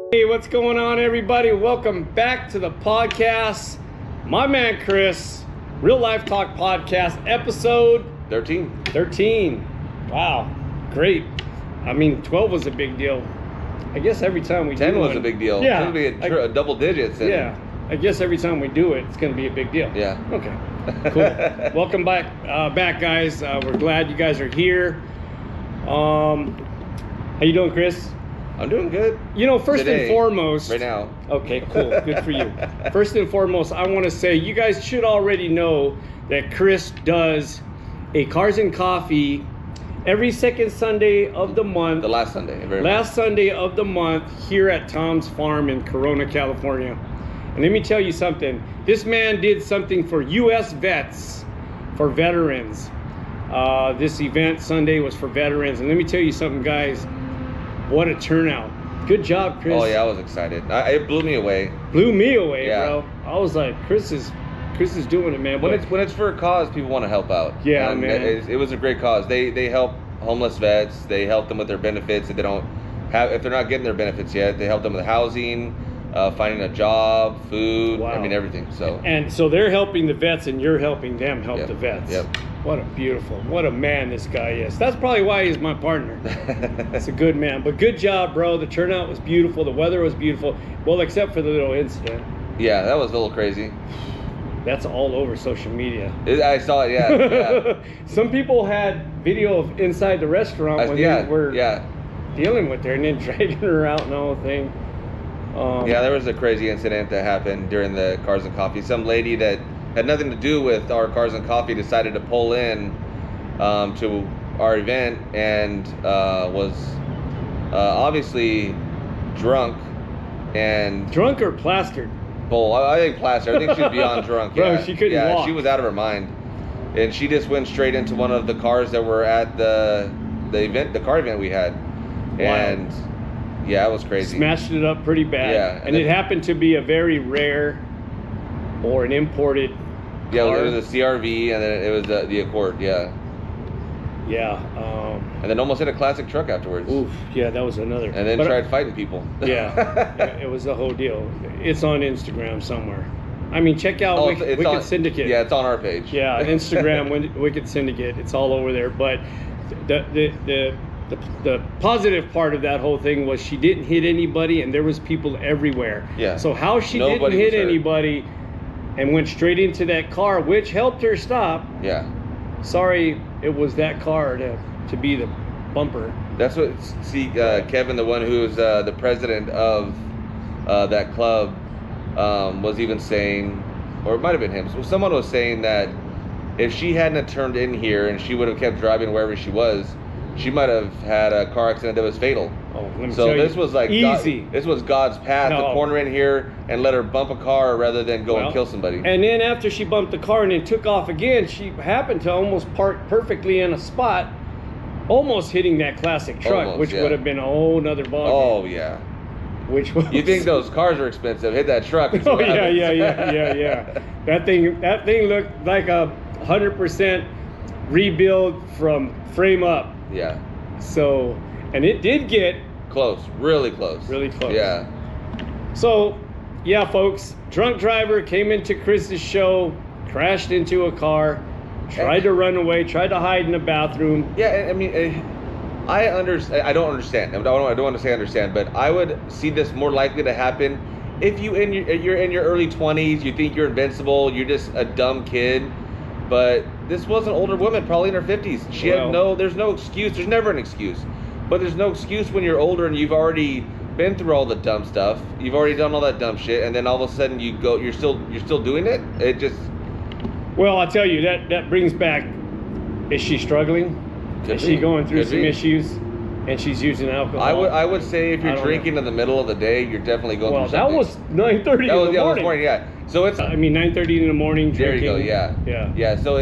Hey, what's going on, everybody? Welcome back to the podcast. My man Chris, Real Life Talk Podcast, episode 13. Wow, great. I mean, 12 was a big deal. I guess every time we 10 do was one, a big deal. Yeah, It's going to be a double digits. Yeah, I guess every time we do it, it's going to be a big deal. Yeah. Okay, cool. Welcome back, guys. We're glad you guys are here. How you doing, Chris? I'm doing good. You know, first and foremost... Right now. Okay, cool. Good for you. First and foremost, I want to say you guys should already know that Chris does a Cars and Coffee every second Sunday of the month. The last Sunday. Last Sunday of the month here at Tom's Farm in Corona, California. And let me tell you something. This man did something for U.S. vets, for veterans. This event Sunday was for veterans. And let me tell you something, guys. What a turnout. Good job, Chris. Oh, yeah, I was excited. It blew me away. Blew me away, yeah. bro. I was like, Chris is doing it, man. When it's for a cause, people want to help out. Yeah, and man. It was a great cause. They help homeless vets. They help them with their benefits if they're not getting their benefits yet. They help them with housing, finding a job, food. Wow. I mean, everything. So they're helping the vets, and you're helping them help the vets. Yep. What a man this guy is. That's probably why he's my partner. That's a good man. But good job, bro. The turnout was beautiful. The weather was beautiful. Well, except for the little incident. Yeah, that was a little crazy. That's all over social media. I saw it, yeah. Some people had video of inside the restaurant when they were dealing with her and then dragging her out and the whole thing. Yeah, there was a crazy incident that happened during the Cars and Coffee. Some lady that had nothing to do with our Cars and Coffee decided to pull in to our event and was obviously drunk or plastered? Bowl. I think plastered. I think she was beyond drunk. Bro, yeah. she couldn't walk. She was out of her mind, and she just went straight into one of the cars that were at the event, the car event we had, and yeah, it was crazy. Smashed it up pretty bad. Yeah, and it happened to be a very rare or an imported car. Yeah, it was a CRV, and then it was the Accord. Yeah. Yeah. And then almost hit a classic truck afterwards. Oof. Yeah, that was another. And then tried fighting people. Yeah, it was the whole deal. It's on Instagram somewhere. I mean, check out Wicked Syndicate. Yeah, it's on our page. Yeah, Instagram, Wicked Syndicate. It's all over there. But the positive part of that whole thing was she didn't hit anybody, and there was people everywhere. Yeah. So how she didn't hit anybody and went straight into that car, which helped her stop. Yeah. Sorry, it was that car to be the bumper. That's what, Kevin, the one who's the president of that club, was even saying, or it might have been him, so someone was saying that if she hadn't turned in here and she would have kept driving wherever she was, she might have had a car accident that was fatal. Oh, let me so tell this you, was like easy. This was God's path to corner in here and let her bump a car rather than go and kill somebody. And then after she bumped the car and then took off again, she happened to almost park perfectly in a spot, almost hitting that classic truck, which would have been a whole nother ballgame. Oh yeah. Which was... You think those cars are expensive? Hit that truck. Oh yeah. That thing looked like 100% rebuild from frame up. Yeah. So, and it did get close, really close. Really close. Yeah. So, yeah, folks, drunk driver came into Chris's show, crashed into a car, tried to run away, tried to hide in the bathroom. Yeah, I mean, I don't understand. I don't want to say understand, but I would see this more likely to happen if you're in your early 20s, you think you're invincible, you're just a dumb kid. But this was an older woman, probably in her 50s. There's no excuse. There's never an excuse. But there's no excuse when you're older and you've already been through all the dumb stuff. You've already done all that dumb shit, and then all of a sudden you're still doing it. It just... Well, I'll tell you, that brings back, is she struggling? Is she going through some issues? And she's using alcohol? I would say if you're drinking in the middle of the day, you're definitely going through something. Well, that was 9:30 in the morning. That was morning, yeah. So it's... 9:30 in the morning drinking. There you go, yeah. So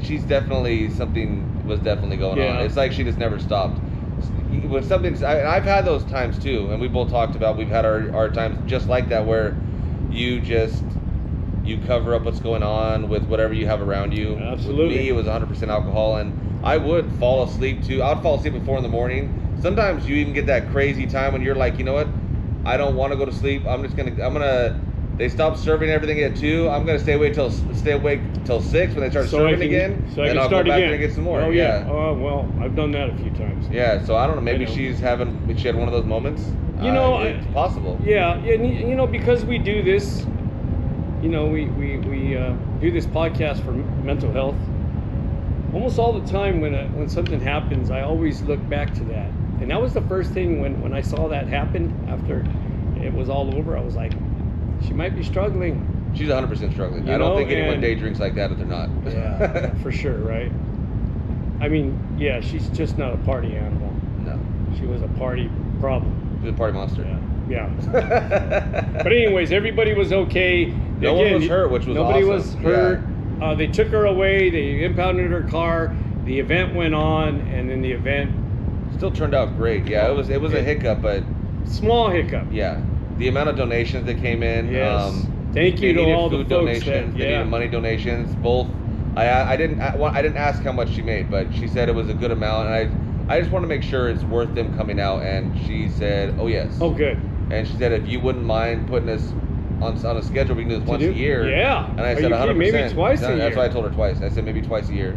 she's definitely... Something was definitely going on. It's like she just never stopped. When I've had those times too, and we both talked about, we've had our times just like that where you cover up what's going on with whatever you have around you. Absolutely. With me, it was 100% alcohol, and I would fall asleep too. I would fall asleep at 4 in the morning. Sometimes you even get that crazy time when you're like, you know what? I don't want to go to sleep. They stopped serving everything at 2. I'm gonna stay awake till 6 when they start serving again. So I and can I'll start go back again. and get some more. Oh yeah. Oh well, I've done that a few times. Yeah. So I don't know. Maybe I know. she had one of those moments. It's possible. Yeah. And because we do this, we do this podcast for mental health. Almost all the time when something happens, I always look back to that. And that was the first thing when I saw that happen after it was all over. I was like, she might be struggling. She's 100% struggling. I don't think anyone day drinks like that if they're not. Yeah, for sure, right? I mean, yeah, she's just not a party animal. No. She was a party problem. She's a party monster. Yeah. But anyways, everybody was okay. No one was hurt, which was nobody awesome. was hurt. Yeah. They took her away. They impounded her car. The event went on, and then the event still turned out great. Yeah, it was a hiccup, but small hiccup. Yeah, the amount of donations that came in. Yes. Thank you to all the food folks donations. They needed money donations. Both. I didn't ask how much she made, but she said it was a good amount, and I just want to make sure it's worth them coming out. And she said, "Oh yes." Oh good. And she said, "If you wouldn't mind putting us on a schedule, we can do this once a year." Yeah. And I said 100%. Maybe twice a year. That's why I told her twice. I said maybe twice a year.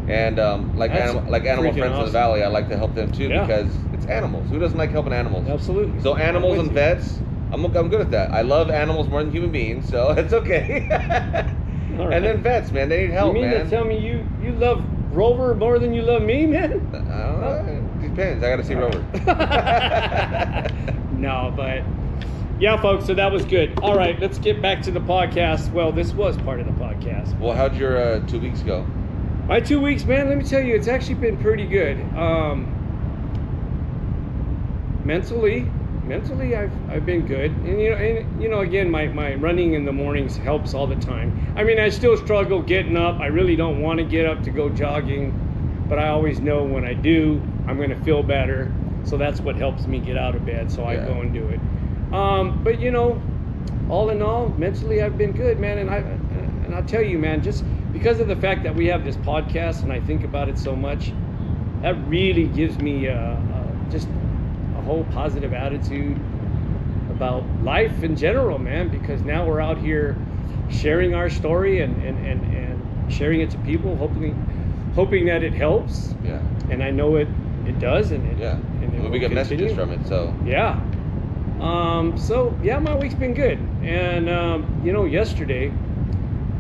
And Animal Friends of the Valley, I like to help them too because it's animals. Who doesn't like helping animals? Absolutely. So animals and vets, I'm good at that. I love animals more than human beings, so it's okay. Right. And then vets, man, they need help, man. You mean to tell me you love Rover more than you love me, man? I don't know. It depends. I got to see Rover. No, but yeah, folks. So that was good. All right, let's get back to the podcast. Well, this was part of the podcast. Well, how'd your 2 weeks go? My 2 weeks, man, let me tell you, it's actually been pretty good. Mentally, I've been good. And again, my running in the mornings helps all the time. I mean, I still struggle getting up. I really don't want to get up to go jogging, but I always know when I do, I'm going to feel better. So that's what helps me get out of bed. So I go and do it. But all in all, mentally, I've been good, man. And I'll tell you, man, just because of the fact that we have this podcast and I think about it so much, that really gives me just a whole positive attitude about life in general, man, because now we're out here sharing our story and sharing it to people, hoping that it helps. Yeah. And I know it does, and we get messages from it, so. Yeah. My week's been good. And yesterday,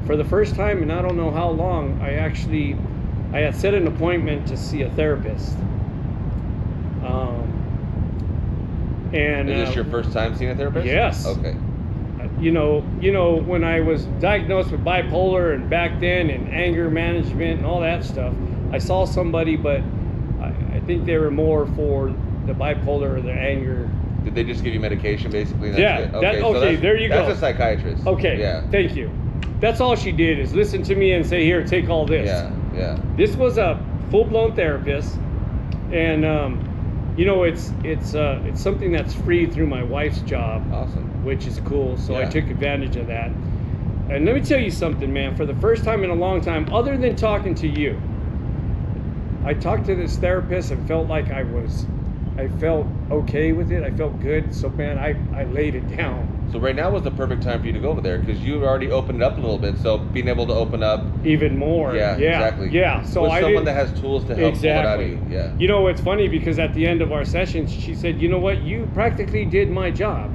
for the first time in I don't know how long, I had set an appointment to see a therapist. Is this your first time seeing a therapist? Yes. Okay. When I was diagnosed with bipolar and back then and anger management and all that stuff, I saw somebody, but I think they were more for the bipolar or the anger. Did they just give you medication basically? That's it. There you go. That's a psychiatrist. Okay. Yeah. Thank you. That's all she did is listen to me and say, here, take all this. Yeah. This was a full-blown therapist, and it's something that's free through my wife's job. Awesome. Which is cool. So I took advantage of that. And let me tell you something, man. For the first time in a long time, other than talking to you, I talked to this therapist and felt like I felt okay with it. I felt good. So, man, I laid it down. So right now was the perfect time for you to go over there because you already opened it up a little bit. So being able to open up even more. Yeah, exactly. Yeah. So with someone that has tools to help pull it out of you. Yeah. It's funny because at the end of our sessions, she said, you know what? You practically did my job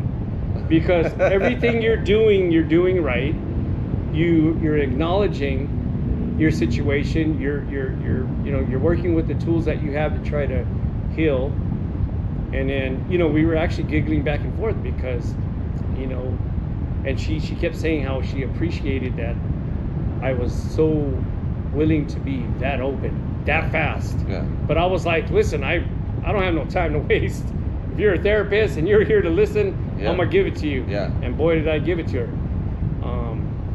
because everything you're doing right. You're acknowledging your situation. You're working with the tools that you have to try to heal. And then, we were actually giggling back and forth because, and she kept saying how she appreciated that I was so willing to be that open, that fast. Yeah. But I was like, listen, I don't have no time to waste. If you're a therapist and you're here to listen, I'm going to give it to you. Yeah. And boy, did I give it to her.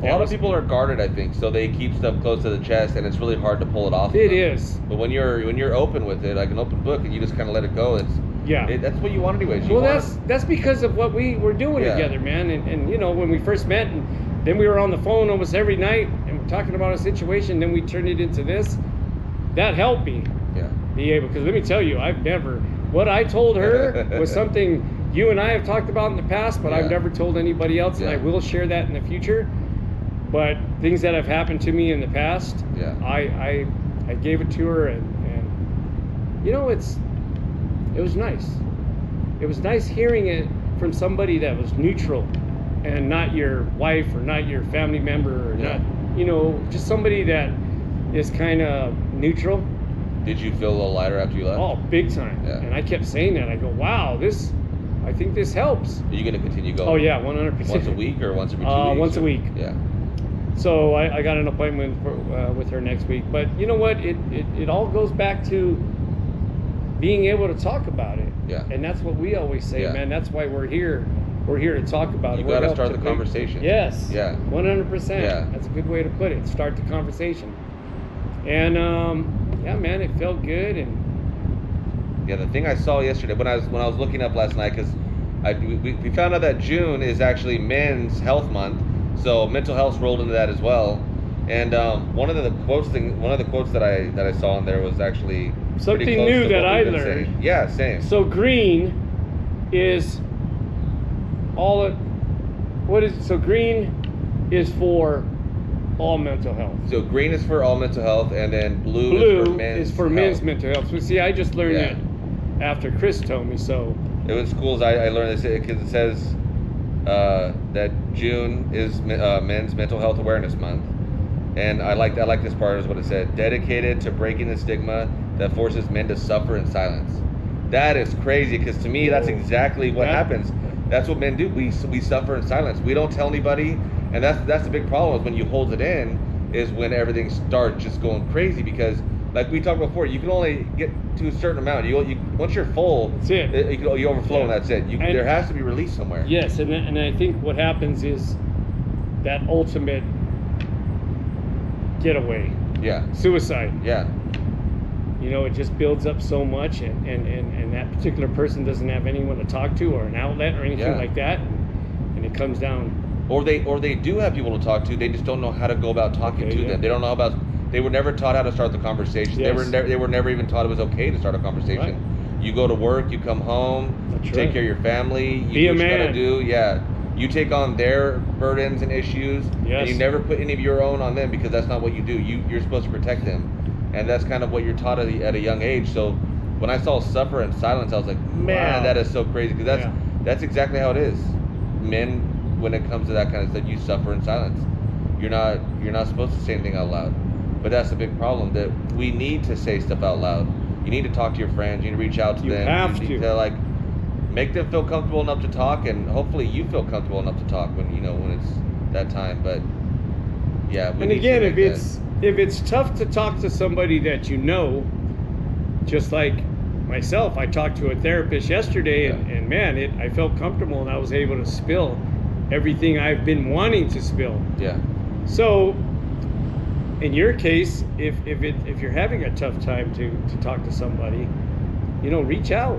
A lot of people are guarded, I think, so they keep stuff close to the chest, and it's really hard to pull it off. It is. But when you're open with it, like an open book, and you just kind of let it go, that's what you want anyways. That's because of what we were doing together, man. And when we first met, and then we were on the phone almost every night, and we're talking about a situation, then we turned it into this. That helped me. Yeah. Be able, because let me tell you, what I told her was something you and I have talked about in the past, but Yeah. I've never told anybody else, and Yeah. I will share that in the future. But things that have happened to me in the past, Yeah. I gave it to her, and you know, it was nice. It was nice hearing it from somebody that was neutral, and not your wife or not your family member or Yeah. not, you know, just somebody that is kind of neutral. Did you feel a little lighter after you left? Oh, big time. Yeah. And I kept saying that. I go, wow, I think this helps. Are you going to continue going? Oh yeah, 100%. Once a week or once every 2 weeks? Once a or- week. Yeah. So I got an appointment with her next week. But you know what? It all goes back to being able to talk about it. Yeah. And that's what we always say, Yeah. man. That's why we're here. We're here to talk about You it. We're got to help start the bring- conversation. Yes. Yeah. 100%. Yeah. That's a good way to put it. Start the conversation. And yeah, man, it felt good. And Yeah, the thing I saw yesterday when I was looking up last night, because we found out that June is actually Men's Health Month, so mental health rolled into that as well. And one of the quotes that I saw in there was actually pretty something close new to that what I we've been learned. saying. Yeah, same. So green is so green is for all mental health. So green is for all mental health, and then blue is for men's health. mental health. So see, I just learned Yeah. that after Chris told me. So It was cool as I learned this because it says that June is Men's Mental Health Awareness Month, and I like this part is what it said: dedicated to breaking the stigma that forces men to suffer in silence. That is crazy because to me that's exactly what happens. That's what men do. We suffer in silence. We don't tell anybody, and that's the big problem. Is when you hold it in, is when everything starts just going crazy because. Like we talked before, you can only get to a certain amount. You once you're full, that's it. You overflow, and Yeah. that's it. And- There has to be release somewhere. Yes, and I think what happens is that ultimate getaway, Yeah. suicide. Yeah. You know, it just builds up so much, and that particular person doesn't have anyone to talk to or an outlet or anything Yeah. like that, and it comes down. Or they do have people to talk to. They just don't know how to go about talking Okay, to yeah. them. They don't know about. They were never taught how to start the conversation. Yes. They were never even taught it was okay to start a conversation. Right. You go to work, you come home, That's you take right. care of your family, you Be do a what you gotta man. do. Yeah. You take on their burdens and issues, Yes. and you never put any of your own on them because that's not what you do. You're supposed to protect them, and that's kind of what you're taught at a young age. So when I saw suffer in silence, I was like, man, Wow. that is so crazy because Yeah. that's exactly how it is. Men, when it comes to that kind of stuff, you suffer in silence. You're not supposed to say anything out loud. But that's the big problem, that we need to say stuff out loud. You need to talk to your friends. You need to reach out to You them. have you need to. like make them feel comfortable enough to talk, and hopefully you feel comfortable enough to talk when it's that time. But yeah, we And need again, to if make it's tough to talk to somebody that you know, just like myself, I talked to a therapist yesterday, and man, I felt comfortable, and I was able to spill everything I've been wanting to spill. yeah, So, in your case, if you're having a tough time to talk to somebody, reach out.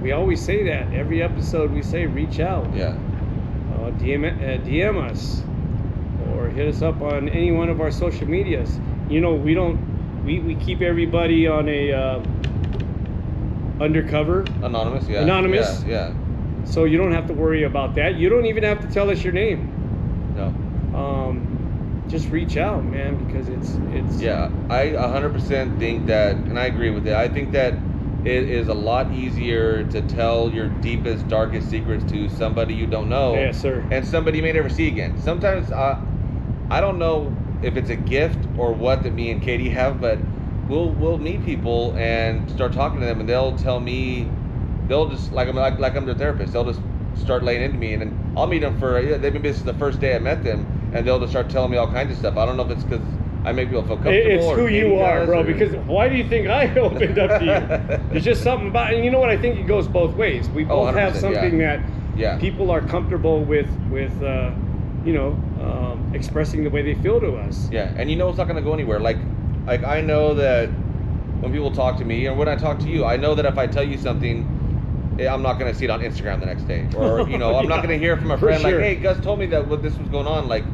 We always say that every episode. We say reach out. yeah, DM us or hit us up on any one of our social medias. We keep everybody on a undercover, anonymous, yeah, Anonymous? yeah, so you don't have to worry about that. You don't even have to tell us your name. no, Just reach out, man, because it's yeah. I 100% think that, and I agree with it. I think that it is a lot easier to tell your deepest, darkest secrets to somebody you don't know. Yes, sir. And somebody you may never see again. Sometimes I don't know if it's a gift or what that me and Katie have, but we'll meet people and start talking to them, and they'll tell me, they'll just like I'm their therapist. They'll just start laying into me, and then I'll meet them maybe this is the first day I met them, and they'll just start telling me all kinds of stuff. I don't know if it's because I make people feel comfortable. It's or who Katie you are, does, bro. or- Because why do you think I opened up to you? There's just something about, and you know what? I think it goes both ways. We both have 100%, something that Yeah. people are comfortable with expressing the way they feel to us. Yeah, and it's not going to go anywhere. Like I know that when people talk to me, or when I talk to you, I know that if I tell you something, I'm not going to see it on Instagram the next day, or I'm not Yeah, going to hear from a for friend sure. like, "Hey, Gus told me that this was going on." Like,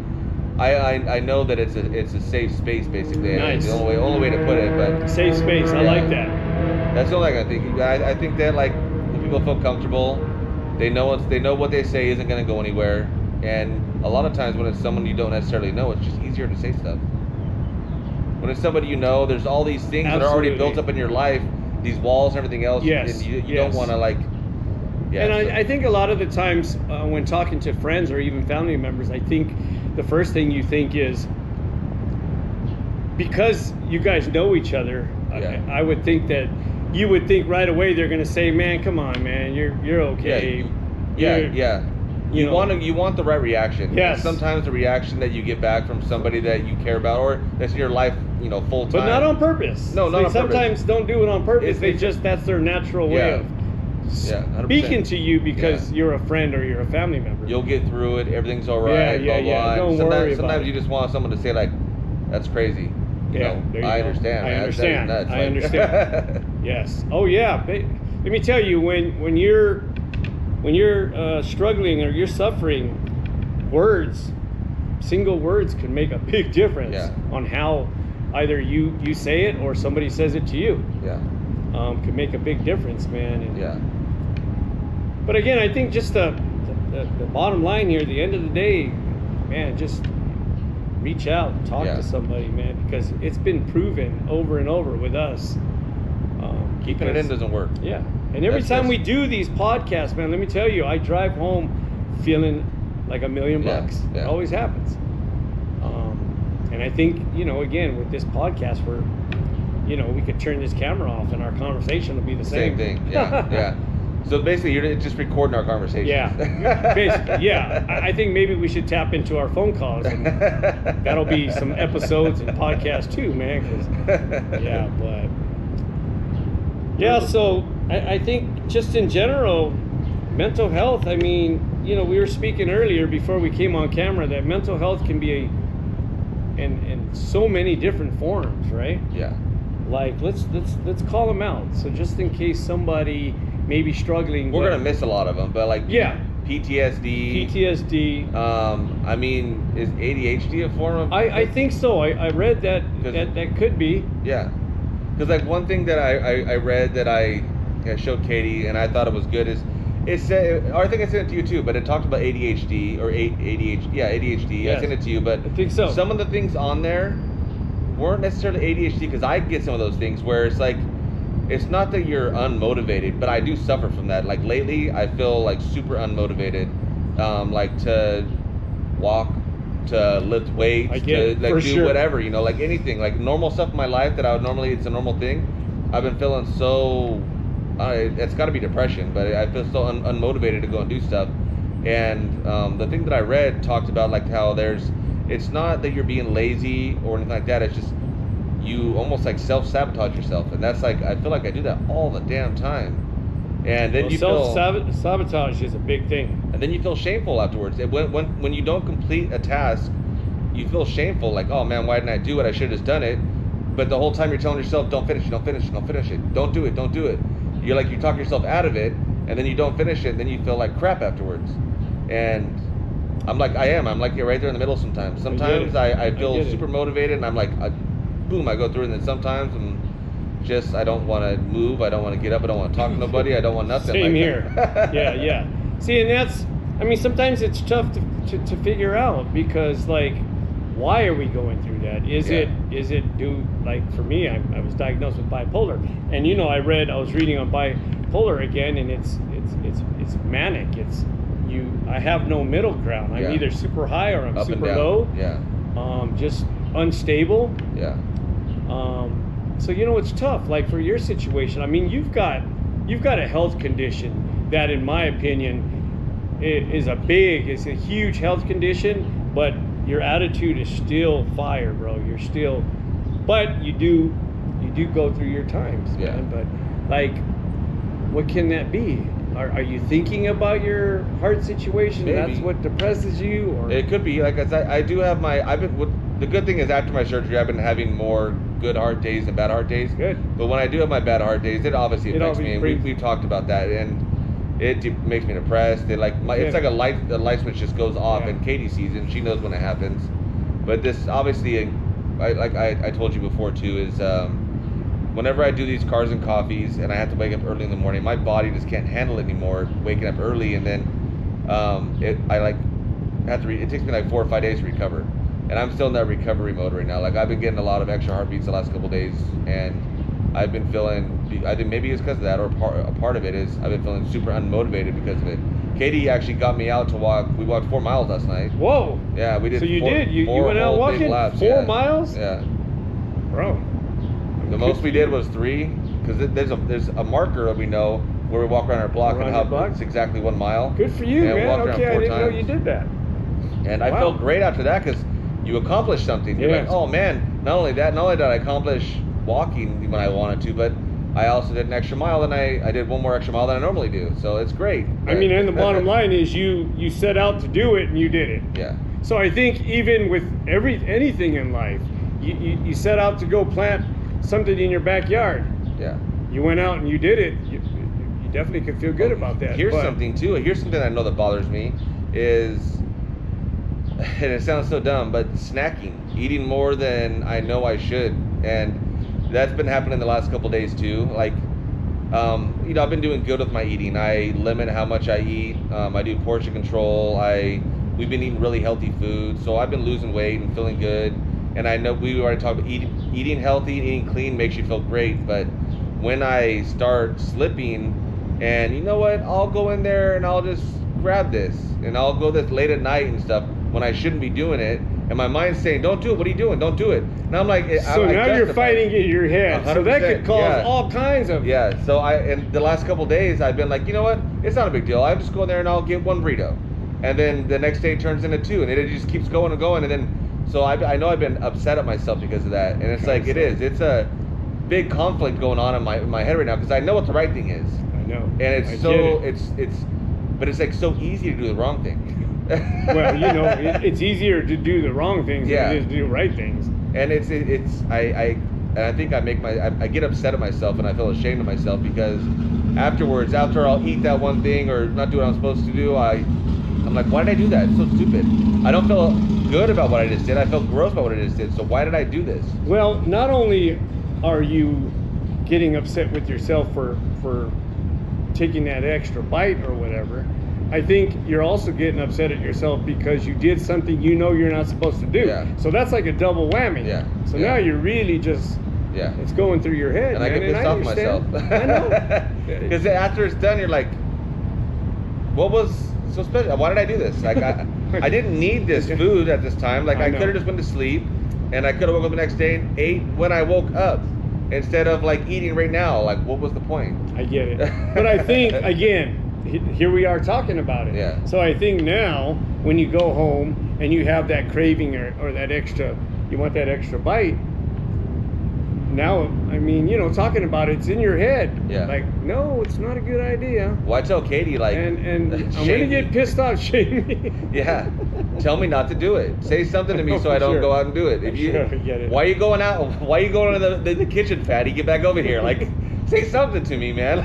I know that it's a safe space, basically. Nice. The only way to put it, but Safe space. I Yeah. like that. that's the only thing I think. I think that like when people feel comfortable They know what they say isn't going to go anywhere, and a lot of times when it's someone you don't necessarily know, it's just easier to say stuff. When it's somebody you know, there's all these things that are already built up in your life, these walls and everything else. Yes. And you don't want to like. Yeah. And I think a lot of the times when talking to friends or even family members, I think the first thing you think is, because you guys know each other, I would think that you would think right away they're going to say, "Man, come on, man, you're okay." Yeah. You want the right reaction. Yes. And sometimes the reaction that you get back from somebody that you care about or that's in your life, full time. But not on purpose. No, not on purpose. Sometimes don't do it on purpose. That's their natural way of speaking to you because you're a friend or you're a family member. You'll get through it. Everything's all right. Yeah. Don't worry about sometimes it. you just want someone to say like, "That's crazy." I understand. I understand. That's I understand. Yes. Oh yeah. Let me tell you, when you're struggling or you're suffering, single words can make a big difference on how either you say it or somebody says it to you. Yeah. Can make a big difference, man. And, But again, I think just the bottom line here, at the end of the day, man, just reach out and talk to somebody, man, because it's been proven over and over with us. Keeping it in doesn't work. Yeah. And every time we do these podcasts, man, let me tell you, I drive home feeling like $1 million bucks. Yeah. It always happens. And I think, again, with this podcast, we could turn this camera off and our conversation will be the same. Same thing. Yeah. So basically, you're just recording our conversation. Yeah. Basically, yeah. I think maybe we should tap into our phone calls. And that'll be some episodes and podcasts too, man. So I think just in general, mental health, I mean, we were speaking earlier before we came on camera that mental health can be in so many different forms, right? Yeah. Like let's call them out. So just in case somebody may be struggling, we're gonna miss a lot of them, but like PTSD. I mean, is ADHD a form of? I think so. I read that could be. Yeah, because like one thing that I read that I showed Katie and I thought it was good is it said, or I think I sent it to you too, but it talked about ADHD or ADHD. Yeah, ADHD. Yes. I sent it to you, but I think so. Some of the things on there weren't necessarily ADHD because I get some of those things where it's like, it's not that you're unmotivated, but I do suffer from that. Like lately, I feel like super unmotivated, like to walk, to lift weights, to like do whatever, like anything, like normal stuff in my life that I would normally, it's a normal thing. I've been feeling so, it's got to be depression, but I feel so unmotivated to go and do stuff. And the thing that I read talked about like how it's not that you're being lazy or anything like that. It's just you almost like self-sabotage yourself, and that's like I feel like I do that all the damn time. And then self-sabotage is a big thing. And then you feel shameful afterwards. When you don't complete a task, you feel shameful, like, oh man, why didn't I do it? I should have just done it. But the whole time you're telling yourself, don't finish it, don't finish it, don't finish it, don't do it. You're like, you talk yourself out of it, and then you don't finish it, and then you feel like crap afterwards. And I'm like right there in the middle sometimes. Sometimes I feel super motivated, and I'm like, boom, I go through it, and then sometimes I don't want to move, I don't want to get up, I don't want to talk to nobody, I don't want nothing. Same here. Yeah. See, and sometimes it's tough to figure out because, like, why are we going through that? Is it due, like, for me, I was diagnosed with bipolar, and I was reading on bipolar again, and it's manic. I have no middle ground. I'm either super high or I'm up super low. Yeah. Just unstable. Yeah. So it's tough. Like for your situation, I mean, you've got a health condition that, in my opinion, is a huge health condition. But your attitude is still fire, bro. But you do go through your times, man. But like, what can that be? Are you thinking about your heart situation? Maybe. That's what depresses you, or it could be. Like I do have the good thing is after my surgery, I've been having more good heart days than bad heart days. Good. But when I do have my bad heart days, it obviously affects me, and we've talked about that, and it makes me depressed. It's like the light switch just goes off, and Katie sees it, and she knows when it happens. But this obviously, I told you before too, is whenever I do these cars and coffees and I have to wake up early in the morning, my body just can't handle it anymore. Waking up early, and then it takes me like 4 or 5 days to recover, and I'm still in that recovery mode right now. Like I've been getting a lot of extra heartbeats the last couple of days, and I've been feeling. I think maybe it's because of that, or a part of it is I've been feeling super unmotivated because of it. Katie actually got me out to walk. We walked 4 miles last night. Whoa! Yeah, we did. So you went out walking laps, 4 miles? Yeah, bro. The most we did was 3, because there's a marker that we know where we walk around our block and how it's exactly 1 mile. Good for you, man. Okay, I didn't know you did that. And I felt great after that because you accomplished something. You're like, oh man, not only did I accomplish walking when I wanted to, but I also did an extra mile, and I did 1 more extra mile than I normally do. So it's great. I mean, and the bottom line is you set out to do it and you did it. Yeah. So I think even with anything in life, you set out to go plant something in your backyard. Yeah. You went out and you did it. You definitely could feel good about that. Here's something I know that bothers me is, and it sounds so dumb, but snacking, eating more than I know I should, and that's been happening the last couple of days too. Like, I've been doing good with my eating. I limit how much I eat. I do portion control. We've been eating really healthy food, so I've been losing weight and feeling good. And I know we already talked about eating healthy, eating clean makes you feel great. But when I start slipping, and you know what, I'll go in there and I'll just grab this, and I'll go this late at night and stuff when I shouldn't be doing it. And my mind's saying, "Don't do it. What are you doing? Don't do it." And I'm like, so now you're fighting in your head. So that could cause all kinds of. Yeah. So and the last couple of days, I've been like, you know what? It's not a big deal. I just go in there and I'll get 1 burrito, and then the next day it turns into 2, and it just keeps going and going, and then. So I know I've been upset at myself because of that, and it's like it's a big conflict going on in my head right now because I know what the right thing is. I know, and but it's like so easy to do the wrong thing. Well, it's easier to do the wrong things than it is to do the right things. And I think I get upset at myself and I feel ashamed of myself because afterwards, after I'll eat that one thing or not do what I'm supposed to do, I'm like, why did I do that? It's so stupid. I don't feel good about what I just did. I felt gross about what I just did. So why did I do this? Well, not only are you getting upset with yourself for taking that extra bite or whatever, I think you're also getting upset at yourself because you did something you're not supposed to do. Yeah. So that's like a double whammy. Yeah. So now you're really just it's going through your head, and man. I get pissed off myself. I know. Because after it's done, you're like, what was so special? Why did I do this? Like I didn't need this food at this time. Like I could have just went to sleep, and I could have woke up the next day and ate when I woke up instead of like eating right now. Like, what was the point? I get it. But I think again, here we are talking about it. Yeah. So I think now when you go home and you have that craving or that extra, you want that extra bite. Now, I mean, talking about it's in your head. Yeah. Like, no, it's not a good idea. Well, I tell Katie, like, and I'm gonna get pissed off, shame me. Yeah. Tell me not to do it. Say something to me so I don't go out and do it. If you, I get it. Why are you going out? Why are you going to the kitchen, fatty? Get back over here. Like, say something to me, man.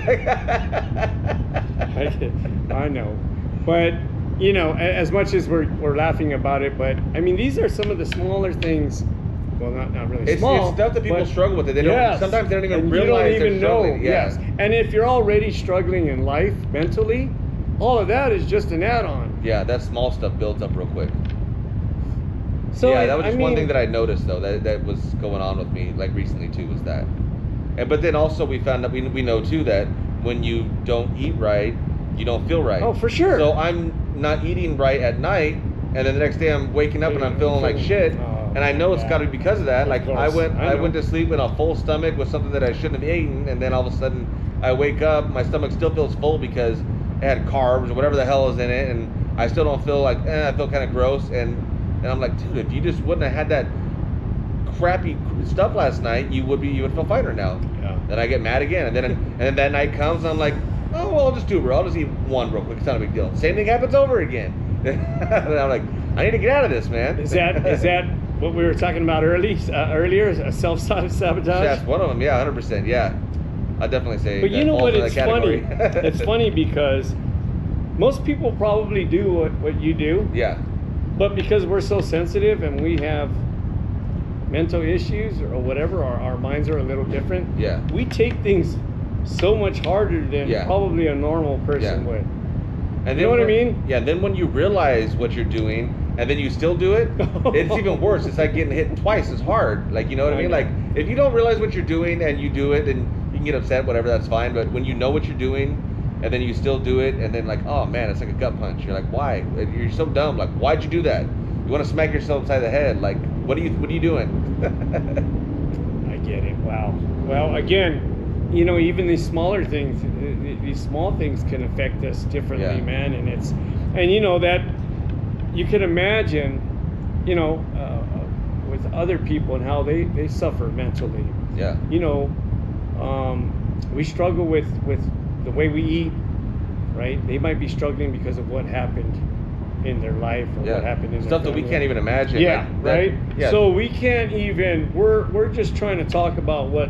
I know, but as much as we're laughing about it, but I mean, these are some of the smaller things. Well, not really small. It's stuff that people struggle with. They don't. Sometimes they don't even realize they're struggling. Yes, and if you're already struggling in life mentally, all of that is just an add-on. Yeah, that small stuff builds up real quick. So yeah, that was just one thing that I noticed though that was going on with me like recently too was that. But then also we found that we know too that when you don't eat right, you don't feel right. Oh, for sure. So I'm not eating right at night, and then the next day I'm waking up and I'm feeling like shit. And I know it's got to be because of that. Like I went to sleep in a full stomach with something that I shouldn't have eaten, and then all of a sudden I wake up, my stomach still feels full because it had carbs or whatever the hell is in it, and I still don't feel like I feel kind of gross. And I'm like, dude, if you just wouldn't have had that crappy stuff last night, you would feel fine right now. Yeah. Then I get mad again, and then that night comes, and I'm like, oh well, I'll just do it, bro. I'll just eat one real quick. It's not a big deal. Same thing happens over again. And I'm like, I need to get out of this, man. Is that what we were talking about earlier? Self-sabotage? That's one of them. Yeah, 100%. Yeah, I definitely say. But you know what? It's funny. It's funny because most people probably do what you do. Yeah. But because we're so sensitive and we have mental issues or whatever, our minds are a little different. Yeah. We take things so much harder than probably a normal person would. And you know what I mean? Yeah, and then when you realize what you're doing and then you still do it, it's even worse. It's like getting hit twice as hard. Like, you know what I mean? Like, if you don't realize what you're doing and you do it, then you can get upset, whatever, that's fine. But when you know what you're doing and then you still do it, and then like, oh man, it's like a gut punch. You're like, why? You're so dumb. Like, why'd you do that? You want to smack yourself upside the head. Like, what are you doing? I get it. Wow. Well, again, you know, even these smaller things, these small things can affect us differently, man. And you know that you can imagine, you know, with other people and how they suffer mentally. Yeah. You know, we struggle with the way we eat, right? They might be struggling because of what happened in their life or what happened in stuff their that we can't even imagine. Yeah, like, right. Yeah. So we can't even. We're just trying to talk about what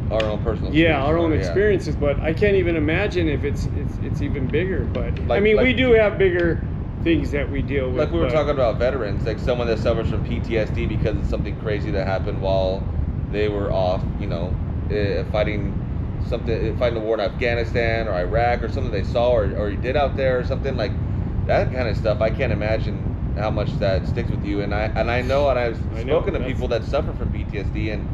our own personal our own experiences, but I can't even imagine if it's even bigger. But like, I mean, we do have bigger things that we deal with. Like we were talking about veterans, like someone that suffers from PTSD because of something crazy that happened while they were off, you know, fighting a war in Afghanistan or Iraq or something they saw or did out there or something like that kind of stuff. I can't imagine how much that sticks with you. And I know, and I've spoken to people that suffer from PTSD, and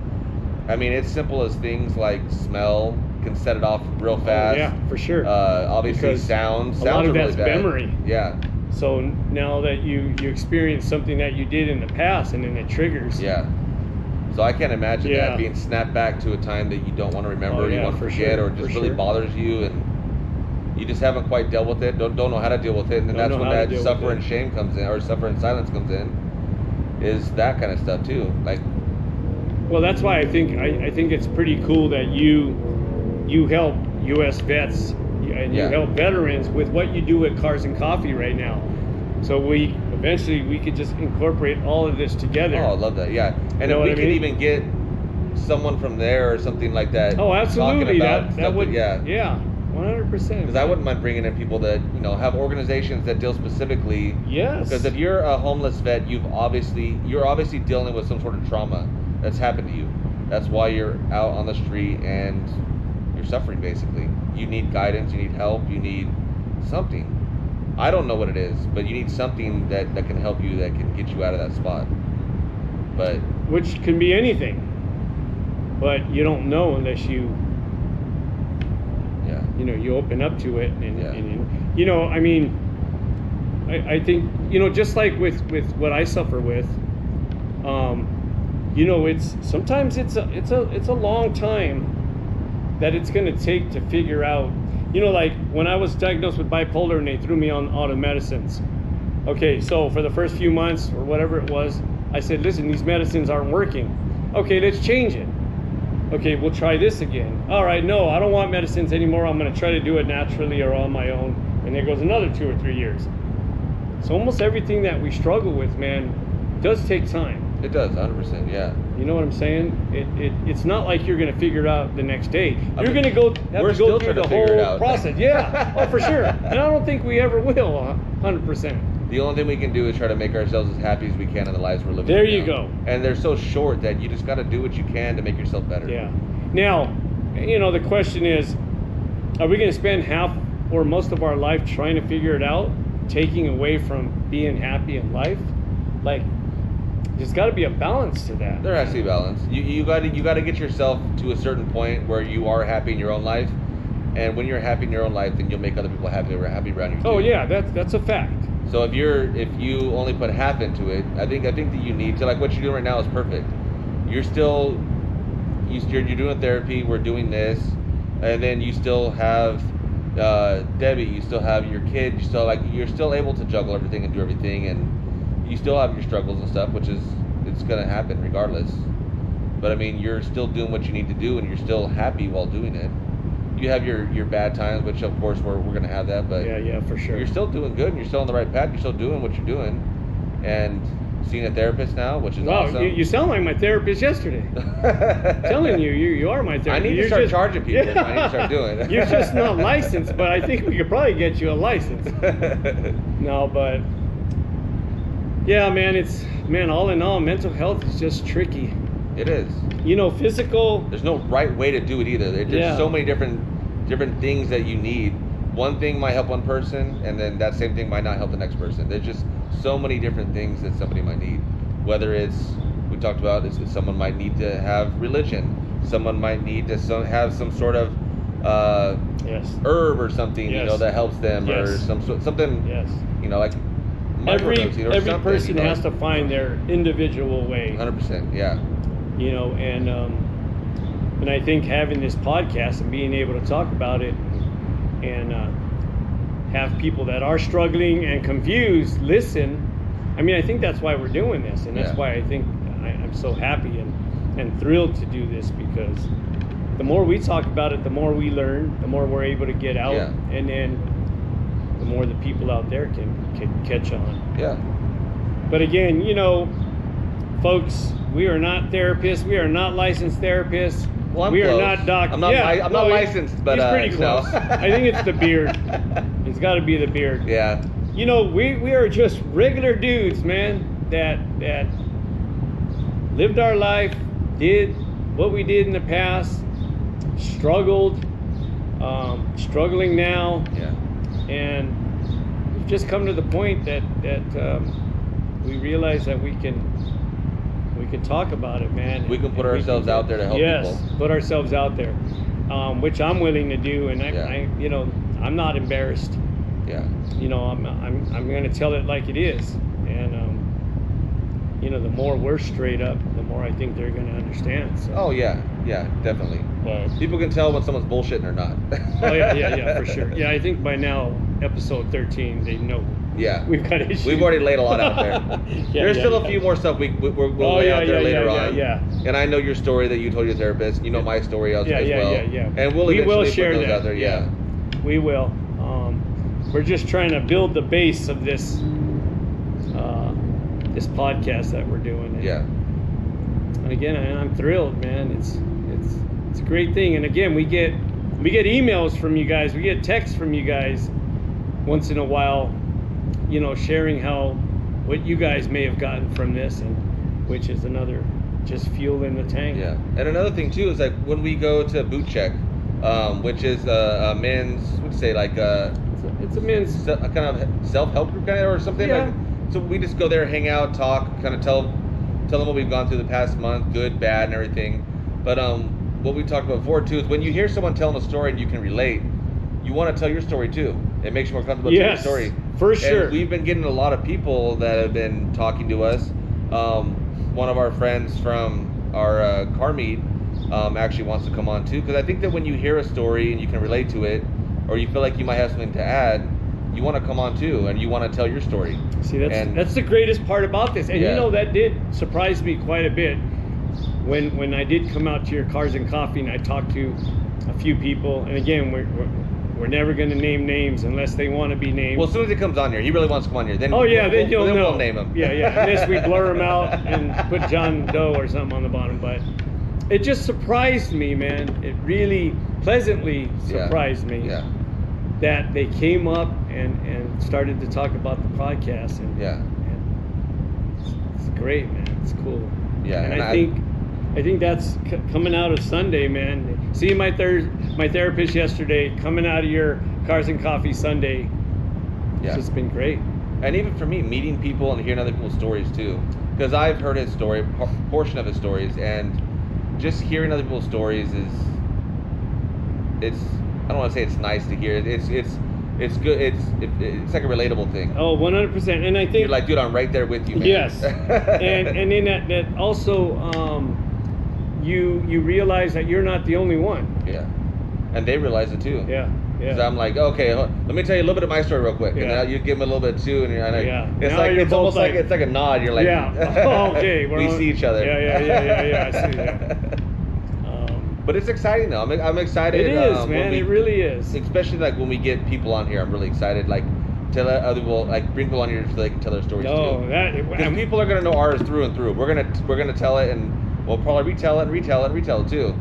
I mean, it's simple as things like smell can set it off real fast. Oh, yeah, for sure. Obviously, because sounds a lot of really that's bad. memory. Yeah. So now that you experience something that you did in the past, and then it triggers. Yeah. So I can't imagine that being snapped back to a time that you don't want to remember, you want to forget, or just really bothers you, and you just haven't quite dealt with it. Don't know how to deal with it, and then that's when that suffer and shame comes in, or suffer and silence comes in. Is that kind of stuff too? Like. Well, that's why I think it's pretty cool that you help U.S. vets and you help veterans with what you do at Cars and Coffee right now. So eventually we could just incorporate all of this together. Oh, I love that. Yeah, and if we could even get someone from there or something like that. Oh, absolutely. That would 100%. Because I wouldn't mind bringing in people that have organizations that deal specifically. Yes. Because if you're a homeless vet, you're obviously dealing with some sort of trauma that's happened to you. That's why you're out on the street and you're suffering, basically. You need guidance, you need help, you need something. I don't know what it is, but you need something that can help you, that can get you out of that spot. But which can be anything. But you don't know unless you you open up to it and I mean, I think just like with what I suffer with, it's sometimes it's a long time that it's going to take to figure out. Like when I was diagnosed with bipolar and they threw me on auto medicines. Okay, so for the first few months or whatever it was, I said, listen, these medicines aren't working. Okay, let's change it. Okay, we'll try this again. All right, no, I don't want medicines anymore. I'm going to try to do it naturally or on my own. And there goes another 2 or 3 years. So almost everything that we struggle with, man, does take time. It does, 100%, yeah. You know what I'm saying? It's not like you're going to figure it out the next day. You're going to go through the whole process. Yeah, oh, for sure. And I don't think we ever will, 100%. The only thing we can do is try to make ourselves as happy as we can in the lives we're living. There you go. And they're so short that you just got to do what you can to make yourself better. Yeah. Now, the question is, are we going to spend half or most of our life trying to figure it out, taking away from being happy in life? Like, there's got to be a balance to that. There has to be balance. You got to get yourself to a certain point where you are happy in your own life, and when you're happy in your own life, then you'll make other people happy around you. Oh yeah, that's a fact. So if you only put half into it, I think that you need to, like what you're doing right now is perfect. You're doing therapy. We're doing this, and then you still have Debbie. You still have your kid. You're still able to juggle everything and do everything, and you still have your struggles and stuff, which it's gonna happen regardless. But I mean, you're still doing what you need to do, and you're still happy while doing it. You have your bad times, which of course we're gonna have that, but yeah, for sure. You're still doing good, and you're still on the right path. You're still doing what you're doing, and seeing a therapist now, which is awesome. You sound like my therapist yesterday. Telling you are my therapist. I need to start charging people. Yeah. I need to start doing it. You're just not licensed, but I think we could probably get you a license. No, but Yeah, man, all in all, mental health is just tricky. It is. You know, physical. There's no right way to do it either. There's so many different things that you need. One thing might help one person, and then that same thing might not help the next person. There's just so many different things that somebody might need. Whether it's, we talked about, is someone might need to have religion. Someone might need to have some sort of herb or something, that helps them, or something, like every something, person has to find their individual way. 100%, yeah. And I think having this podcast and being able to talk about it and have people that are struggling and confused listen. I mean, I think that's why we're doing this, and that's why I think I'm so happy and thrilled to do this, because the more we talk about it, the more we learn, the more we're able to get out, and then the more the people out there can catch on. Yeah. But again, folks, we are not therapists. We are not licensed therapists. Well, we are not doctors. I'm not licensed, but he's pretty close. I think it's the beard. It's got to be the beard. Yeah. We are just regular dudes, man, that lived our life, did what we did in the past, struggled, struggling now, and we've just come to the point that we realize that we can talk about it, man. We can put ourselves out there to help people. Yes, put ourselves out there, which I'm willing to do, and I'm not embarrassed. Yeah. I'm going to tell it like it is, and the more we're straight up, the more I think they're going to understand. So. Oh yeah, definitely. People can tell when someone's bullshitting or not. Oh yeah, for sure. Yeah, I think by now, episode 13, they know. Yeah, we've got issues. We've already laid a lot out there. There's still a few more stuff we'll lay out there later on. Yeah. And I know your story that you told your therapist. You know my story as well. Yeah. And we'll eventually share put those that out there. Yeah. We will. We're just trying to build the base of this this podcast that we're doing. And again, I'm thrilled, man. It's a great thing. And again, we get emails from you guys. We get texts from you guys once in a while, sharing what you guys may have gotten from this, and which is another just fuel in the tank. Yeah. And another thing too is like when we go to boot check, which is a men's, it's a men's kind of self-help group kind of or something. Yeah. So we just go there, hang out, talk, kind of tell them what we've gone through the past month, good, bad, and everything. But what we talked about before too is when you hear someone telling a story and you can relate, you want to tell your story too. It makes you more comfortable telling your story. For sure. And we've been getting a lot of people that have been talking to us. One of our friends from our car meet actually wants to come on too, because I think that when you hear a story and you can relate to it, or you feel like you might have something to add, you want to come on too, and you want to tell your story. See, that's the greatest part about this, and that did surprise me quite a bit when I did come out to your Cars and Coffee and I talked to a few people. And again, we're never going to name names unless they want to be named. Well, as soon as he comes on here, he really wants to come on here. Then then you'll know. We'll name him. Yeah. Unless we blur him out and put John Doe or something on the bottom. But it just surprised me, man. It really pleasantly surprised me that they came up and started to talk about the podcast. And it's great, man. It's cool. Yeah, and I think that's coming out of Sunday, man. Seeing my therapist yesterday, coming out of your Cars and Coffee Sunday, it's just been great. And even for me, meeting people and hearing other people's stories too, because I've heard his story, portion of his stories, and just hearing other people's stories it's I don't want to say it's nice to hear. It's good. It's like a relatable thing. Oh, 100%. And I think you're like, dude, I'm right there with you, man. Yes. and in that also you realize that you're not the only one. Yeah. And they realize it too. Yeah. So I'm like, okay, let me tell you a little bit of my story real quick, and then you give them a little bit too, and it's almost like it's like a nod. You're like, okay, we see each other. Yeah. I see that. But it's exciting though. I'm excited. It is, man. It really is. Especially like when we get people on here, I'm really excited. Like to let other people, like bring people on here so they can tell their stories too. Because people are gonna know ours through and through. We're gonna tell it, and we'll probably retell it too,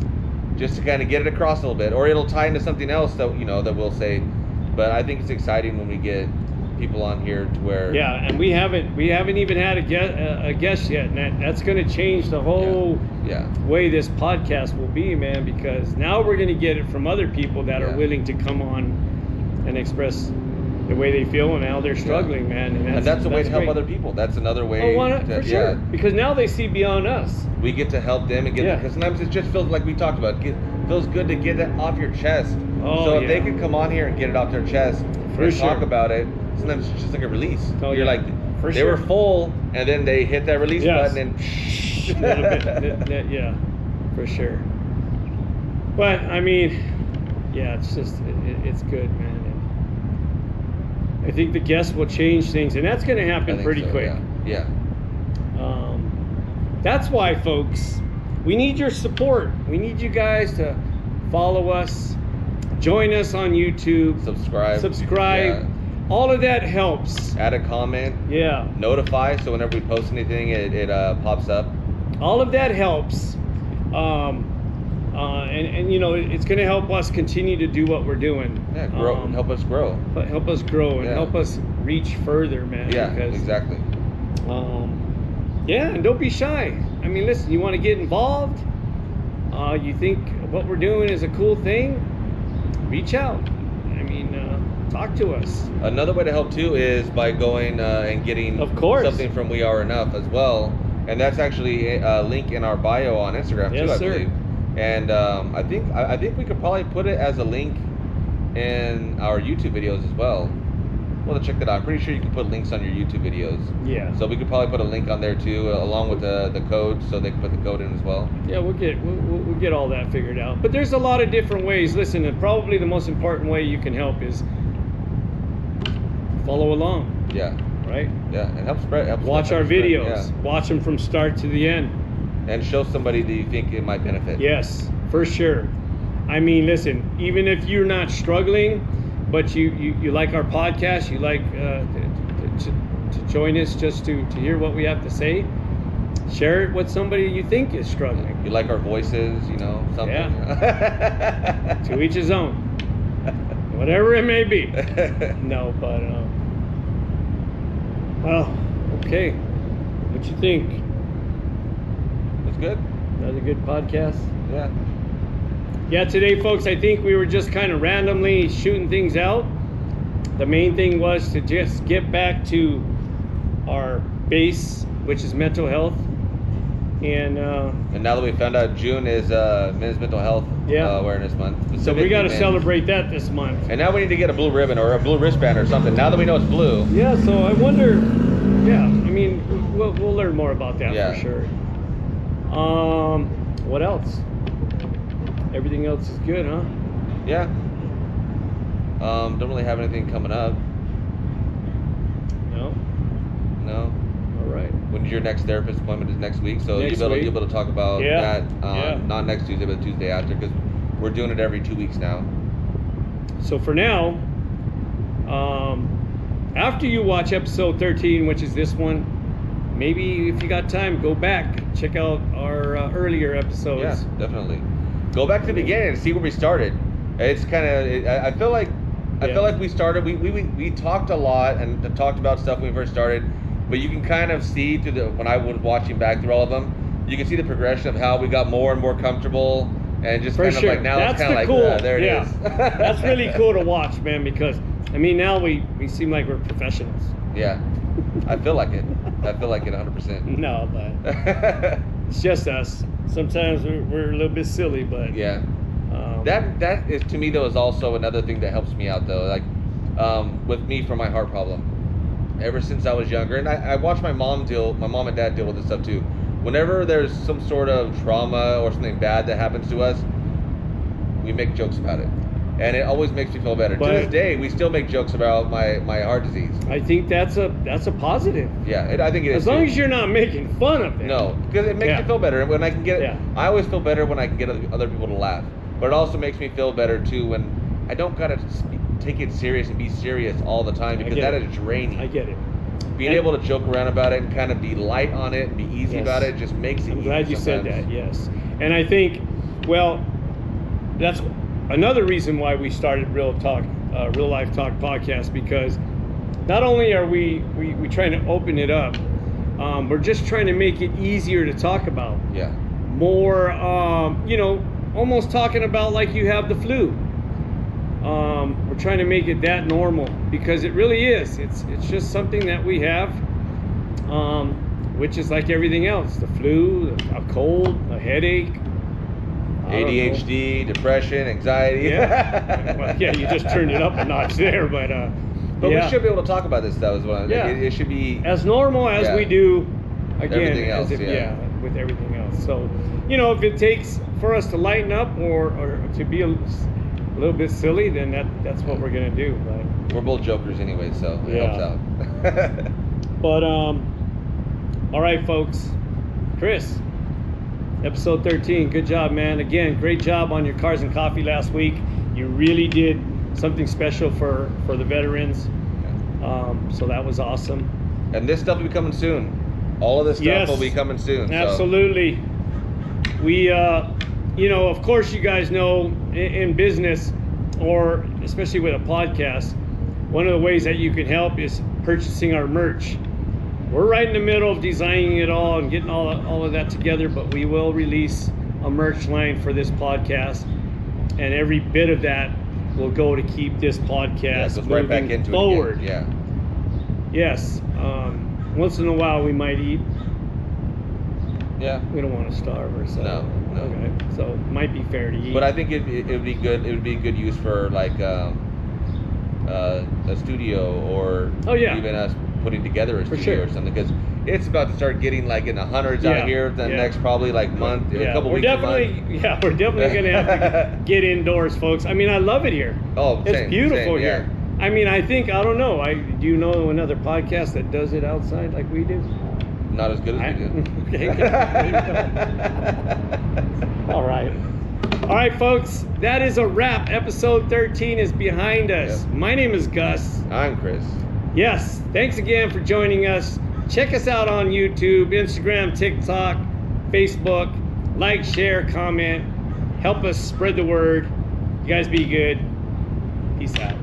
just to kind of get it across a little bit, or it'll tie into something else that that we'll say. But I think it's exciting when we get people on here to where Yeah, and we haven't even had a guest yet, and that's going to change the whole way this podcast will be, man. Because now we're going to get it from other people that are willing to come on and express the way they feel and how they're struggling, man. And that's a way to help other people. That's another way. For sure. Because now they see beyond us. We get to help them and get because sometimes it just feels like we talked about. Feels good to get it off your chest. So if they could come on here and get it off their chest and talk about it, sometimes it's just like a release. You're like, they were full, and then they hit that release button and a little bit, yeah, for sure. But I mean, yeah, it's just it's good, man. And I think the guests will change things, and that's going to happen pretty quick. Yeah. That's why, folks, we need your support. We need you guys to follow us, join us on YouTube, subscribe. Yeah. All of that helps. Add a comment. Yeah. Notify, so whenever we post anything, it pops up. All of that helps. And you know, it's going to help us continue to do what we're doing. Yeah, grow. Help us grow. Help us grow and help us reach further, man. Yeah, exactly. Yeah, and don't be shy. I mean, listen, you want to get involved? You think what we're doing is a cool thing? Reach out. I mean, talk to us. Another way to help too is by going and getting something from We Are Enough as well, and that's actually a link in our bio on Instagram too, I believe. And I think we could probably put it as a link in our YouTube videos as well. Well, check that out. I'm pretty sure you can put links on your YouTube videos. Yeah. So we could probably put a link on there too, along with the code, so they can put the code in as well. Yeah, we'll get all that figured out. But there's a lot of different ways. Listen, and probably the most important way you can help is follow along. Yeah. Right. Yeah, and help spread. Watch our videos. Yeah. Watch them from start to the end. And show somebody that you think it might benefit. Yes, for sure. I mean, listen, even if you're not struggling, but you like our podcast, you like to join us just to hear what we have to say, share it with somebody you think is struggling. You like our voices, you know, something. Yeah. To each his own. Whatever it may be. No, but, well, okay. What you think? It's good. Another good podcast? Yeah. Yeah, today, folks, I think we were just kind of randomly shooting things out. The main thing was to just get back to our base, which is mental health. And now that we found out June is Men's Mental Health Awareness Month. So we got to celebrate that this month. And now we need to get a blue ribbon or a blue wristband or something. Now that we know it's blue. Yeah, so I wonder, I mean, we'll learn more about that for sure. What else? Everything else is good, huh? Yeah. Don't really have anything coming up. No. All right. When's your next therapist appointment? Is next week, so you'll be able to talk about that. Not next Tuesday, but the Tuesday after, because we're doing it every 2 weeks now. So for now, after you watch episode 13, which is this one, maybe if you got time, go back, check out our earlier episodes. Yeah, definitely. Go back to the beginning and see where we started. It's kind of, I feel like we started, we talked a lot and talked about stuff when we first started, but you can kind of see through when I was watching back through all of them, you can see the progression of how we got more and more comfortable and just kind of like now it's kind of like, cool. There it is. That's really cool to watch, man, because I mean, now we seem like we're professionals. Yeah, I feel like it. I feel like it 100%. No, but it's just us. Sometimes we're a little bit silly, but yeah. That is, to me, though, is also another thing that helps me out, though. Like with me for my heart problem. Ever since I was younger, and I watched my mom and dad deal with this stuff too. Whenever there's some sort of trauma or something bad that happens to us, we make jokes about it. And it always makes me feel better. But to this day, we still make jokes about my heart disease. I think that's a positive. Yeah, I think it is. As long as you're not making fun of it. No, because it makes me feel better. When I can get, I always feel better when I can get other people to laugh. But it also makes me feel better too when I don't gotta take it serious and be serious all the time, because that is draining. I get it. Being able to joke around about it and kind of be light on it and be easy about it just makes it easy. I'm glad you said that. Yes, and I think, well, that's another reason why we started Real Life Talk podcast, because not only are we trying to open it up, we're just trying to make it easier to talk about. Yeah. More, almost talking about like you have the flu. We're trying to make it that normal, because it really is. It's just something that we have, which is like everything else: the flu, a cold, a headache, ADHD, depression, anxiety. Yeah. Well, yeah, you just turned it up a notch there, but we should be able to talk about this stuff as well. Yeah. It should be as normal as we do, again, everything else, with everything else. So, if it takes for us to lighten up or to be a little bit silly, then that's what we're gonna do. But we're both jokers anyway, so it helps out. But all right, folks. Chris, episode 13. Good job, man. Again, great job on your Cars and Coffee last week. You really did something special for the veterans. So that was awesome. And this stuff will be coming soon. All of this stuff will be coming soon. Absolutely. So. We, of course, you guys know in business, or especially with a podcast, one of the ways that you can help is purchasing our merch. We're right in the middle of designing it all and getting all of that together, but we will release a merch line for this podcast, and every bit of that will go to keep this podcast moving right back into forward. It again. Yes. Once in a while we might eat. Yeah. We don't want to starve ourselves. No. Okay. So it might be fair to eat. But I think it would be good. It would be good use for like a studio, or even us putting together a studio or something, because it's about to start getting like in the hundreds out here the next probably like month, a couple weeks. We're definitely gonna have to get indoors, folks. I mean, I love it here. Oh, it's beautiful here. I mean, I don't know. Do you know another podcast that does it outside like we do? Not as good as we do. Okay. All right, folks. That is a wrap. Episode 13 is behind us. Yep. My name is Gus. I'm Chris. Yes. Thanks again for joining us. Check us out on YouTube, Instagram, TikTok, Facebook. Like, share, comment. Help us spread the word. You guys be good. Peace out.